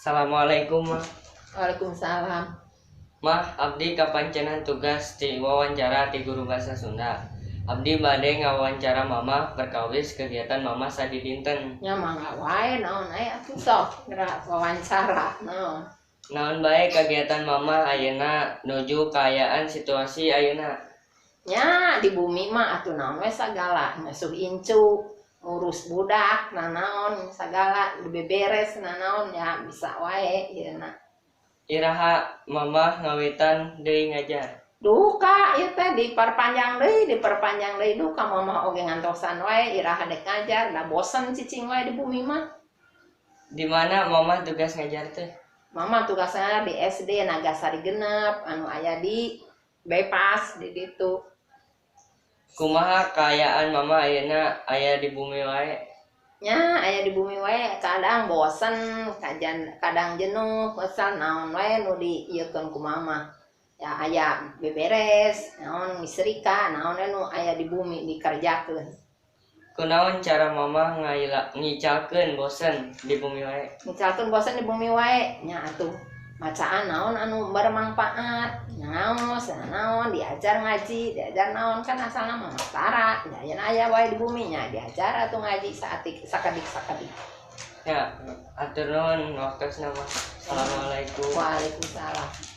Assalamualaikum mah. Waalaikumsalam. Mah, abdi kapancenan tugas di wawancara di guru bahasa Sunda. Abdi bade ngawawancara mama perkawis kegiatan mama sadi dinten. Nya mangga wae naon aya atuh sok gerak wawancara naon. Naon bae kegiatan mama ayeuna nuju kaayaan situasi ayeuna. Nya di bumi mah atuh naon we sagala ngasuh incu, ngurus budak, nanaon sagala beberes nanaon ya bisa wae yeuna. Iraha mama ngawitan deui ngajar. Duka ieu teh diperpanjang deui duka mama oge ngantosan wae iraha dek ngajar da bosen cicing wae di bumi mah. Di mana mama tugas ngajar teh? Mama tugasnya di SD Nagasari Genep anu aya di Bypass di ditu. Kumaha kaayaan mama ayeuna aya di bumi wae? Nya aya di bumi wae kadang bosen, kadang jenuh, kesal naon wae nu diieukeun ku mama. Ya aya beberes, naon miserika, naon anu aya di bumi dikerjakeun. Kunaon cara mama ngicalkeun bosen di bumi wae? Misalkan bosen di bumi wae, nya atuh bacaan naon anu bermanfaat, ngaos, naon diajar ngaji, diajar naon kan asalna mah mastara, nya aya wae di bumi nya diajar atuh ngaji sakadik. Ya, atur nuhun waktosna mah. Assalamualaikum. Waalaikumsalam.